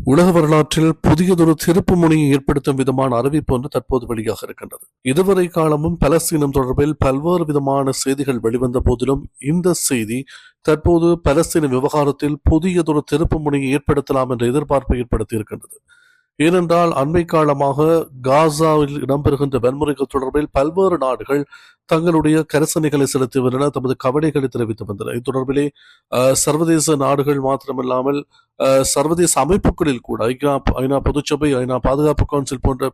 உலக வரலாற்றில் புதியதொரு திருப்பு முனையை ஏற்படுத்தும் விதமான அறிவிப்பு ஒன்று தற்போது வெளியாக இருக்கின்றது. இதுவரை காலமும் பலஸ்தீனம் தொடர்பில் பல்வேறு விதமான செய்திகள் வெளிவந்த போதிலும் இந்த செய்தி தற்போது பலஸ்தீன விவகாரத்தில் புதியதொரு திருப்பு முனையை ஏற்படுத்தலாம் என்ற எதிர்பார்ப்பை ஏற்படுத்தி இருக்கின்றது. ஏனென்றால் அண்மை காலமாக காசாவில் இடம்பெறுகின்ற வன்முறைகள் தொடர்பில் பல்வேறு நாடுகள் தங்களுடைய கரிசனைகளை செலுத்துவதென தமது கவலைகளை தெரிவித்து வந்தன. இது தொடர்பிலே சர்வதேச நாடுகள் மாத்திரமில்லாமல் சர்வதேச அமைப்புகளில் கூட ஐநா பொதுச்சபை, ஐநா பாதுகாப்பு கவுன்சில் போன்ற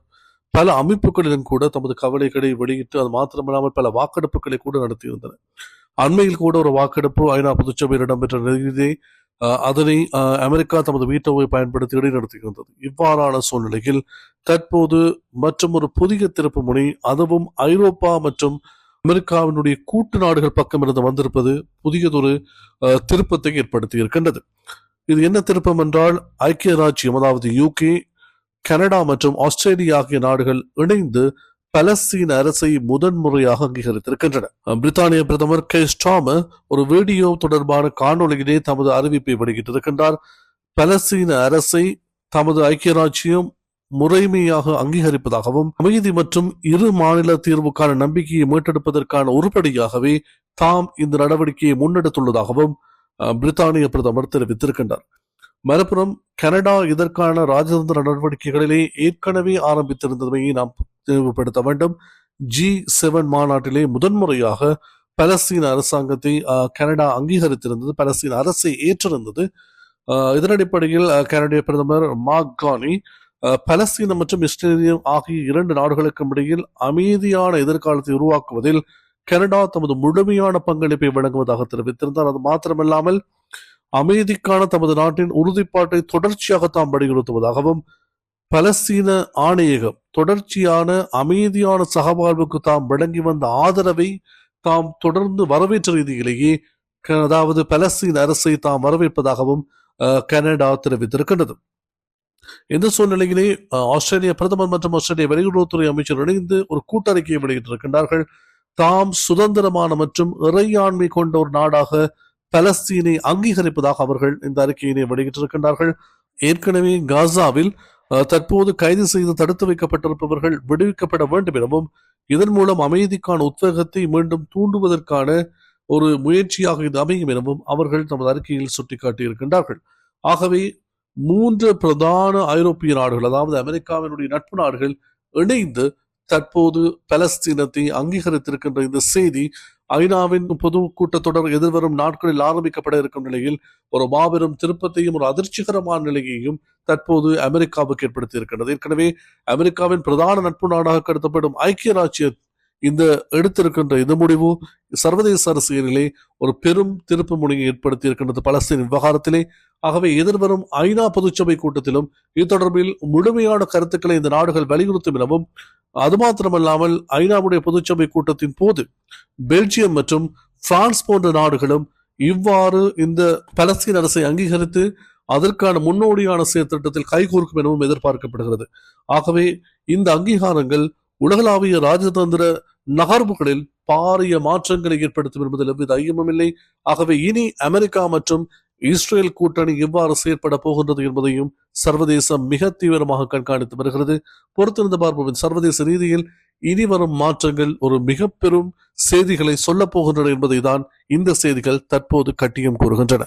பல அமைப்புகளிலும் கூட தமது கவலைகளை வெளியிட்டு அது மாத்திரமில்லாமல் பல வாக்கெடுப்புகளை கூட நடத்தியிருந்தன. அண்மையில் கூட ஒரு வாக்கெடுப்பு ஐநா பொதுச்சபையில் இடம்பெற்ற நிலையிலே அதனை அமெரிக்கா தமது வீட்டோவை பயன்படுத்தி இடைநடத்துகின்றது. இவ்வாறான சூழ்நிலையில் தற்போது மற்றும் ஒரு புதிய திருப்பு முனை, அதுவும் ஐரோப்பா மற்றும் அமெரிக்காவினுடைய கூட்டு நாடுகள் பக்கம் இருந்து வந்திருப்பது புதியதொரு திருப்பத்தை ஏற்படுத்தி இருக்கின்றது. இது என்ன திருப்பம் என்றால், ஐக்கிய ராஜ்யம் அதாவது யூகே, கனடா மற்றும் ஆஸ்திரேலியா ஆகிய நாடுகள் இணைந்து பலஸ்தீன அரசை முதன்முறையாக அங்கீகரித்திருக்கின்றன. பிரித்தானிய பிரதமர் கெய்ர் ஸ்டார்மர் ஒரு வீடியோ தொடர்பான காணொலியிலே தமது அறிவிப்பை வெளியிட்டிருக்கின்றார். பலஸ்தீன அரசை தமது ஐக்கிய ராஜ்யம் முறைமையாக அங்கீகரிப்பதாகவும் அமைதி மற்றும் இரு மாநில தீர்வுக்கான நம்பிக்கையை மீட்டெடுப்பதற்கான உருப்படியாகவே தாம் இந்த நடவடிக்கையை முன்னெடுத்துள்ளதாகவும் பிரித்தானிய பிரதமர் தெரிவித்திருக்கின்றார். மறுபுறம் கனடா இதற்கான ராஜதந்திர நடவடிக்கைகளிலே ஏற்கனவே ஆரம்பித்திருந்தமையை நாம் தெளிவுபடுத்த வேண்டும். G7 மாநாட்டிலே முதன்முறையாக பலஸ்தீன அரசாங்கத்தை கனடா அங்கீகரித்திருந்தது, பலஸ்தீன அரசை ஏற்றிருந்தது. இதன் அடிப்படையில் கனடிய பிரதமர் மார்க் கார்னி பலஸ்தீனம் மற்றும் இஸ்ரேலியம் ஆகிய இரண்டு நாடுகளுக்கும் இடையில் அமைதியான எதிர்காலத்தை உருவாக்குவதில் கனடா தமது முழுமையான பங்களிப்பை வழங்குவதாக தெரிவித்திருந்தார். அது மாத்திரமல்லாமல் அமைதிக்கான தமது நாட்டின் உறுதிப்பாட்டை தொடர்ச்சியாக தாம் வலியுறுத்துவதாகவும், பலஸ்தீன ஆணையகம் தொடர்ச்சியான அமைதியான சகவாழ்வுக்கு தாம் வழங்கி வந்த ஆதரவை தாம் தொடர்ந்து வரவேற்ற ரீதியிலேயே, அதாவது பலஸ்தீன அரசை தாம் வரவேற்பதாகவும் கனடா தெரிவித்திருக்கின்றது. இந்த சூழ்நிலையிலே ஆஸ்திரேலிய பிரதமர் மற்றும் ஆஸ்திரேலிய வெளியுறவுத்துறை அமைச்சர் இணைந்து ஒரு கூட்டறிக்கையை வெளியிட்டிருக்கின்றார்கள். தாம் சுதந்திரமான மற்றும் இறையாண்மை கொண்ட ஒரு நாடாக பலஸ்தீனை அங்கீகரிப்பதாக அவர்கள் இந்த அறிக்கையினை வெளியிட்டிருக்கின்றார்கள். ஏற்கனவே காசாவில் தற்போது கைது செய்து தடுத்து வைக்கப்பட்டிருப்பவர்கள் விடுவிக்கப்பட வேண்டும் எனவும், இதன் மூலம் அமைதிக்கான உத்வேகத்தை மீண்டும் தூண்டுவதற்கான ஒரு முயற்சியாக இது அமையும் எனவும் அவர்கள் தமது அறிக்கையில் சுட்டிக்காட்டியிருக்கின்றார்கள். ஆகவே 3 பிரதான ஐரோப்பிய நாடுகள், அதாவது அமெரிக்காவினுடைய நட்பு நாடுகள் இணைந்து தற்போது பலஸ்தீனத்தை அங்கீகரித்திருக்கின்ற இந்த செய்தி ஐநாவின் பொது கூட்டத்தொடர் எதிர்வரும் நாட்களில் ஆரம்பிக்கப்பட இருக்கும் நிலையில் ஒரு மாபெரும் திருப்பத்தையும் ஒரு அதிர்ச்சிகரமான நிலையையும் தற்போது அமெரிக்காவுக்கு ஏற்படுத்தி இருக்கின்றது. ஏற்கனவே அமெரிக்காவின் பிரதான நட்பு நாடாக கருதப்படும் ஐக்கிய ராஜ்யம் இந்த எடுத்திருக்கின்ற இந்த முடிவு சர்வதேச அரசியலிலே ஒரு பெரும் திருப்பு முனையை ஏற்படுத்தி இருக்கின்றது பலஸ்தீன் விவகாரத்திலே. ஆகவே எதிர்வரும் ஐநா பொதுச்சபை கூட்டத்திலும் இது தொடர்பில் முழுமையான கருத்துக்களை இந்த நாடுகள் வலியுறுத்தும் எனவும், அது மாத்திரமல்லாமல் ஐநாவுடைய பொதுச்சபை கூட்டத்தின் போது பெல்ஜியம் மற்றும் பிரான்ஸ் போன்ற நாடுகளும் இவ்வாறு இந்த பலஸ்தீன் அரசை அங்கீகரித்து அதற்கான முன்னோடியான செயற்திட்டத்தில் கைகோர்க்கும் எனவும் எதிர்பார்க்கப்படுகிறது. ஆகவே இந்த அங்கீகாரங்கள் உலகளாவிய ராஜதந்திர நகர்வுகளில் பாரிய மாற்றங்களை ஏற்படுத்தும் என்பதில் எவ்வித ஐயமும் இல்லை. ஆகவே இனி அமெரிக்கா மற்றும் இஸ்ரேல் கூட்டணி எவ்வாறு செயற்பட போகின்றது என்பதையும் சர்வதேசம் மிக தீவிரமாக கண்காணித்து வருகிறது. பொறுத்திருந்த பார்ப்போம். சர்வதேச ரீதியில் இனி வரும் மாற்றங்கள் ஒரு மிக பெரும் செய்திகளை சொல்ல போகின்றன என்பதை தான் இந்த செய்திகள் தற்போது கட்டியம் கூறுகின்றன.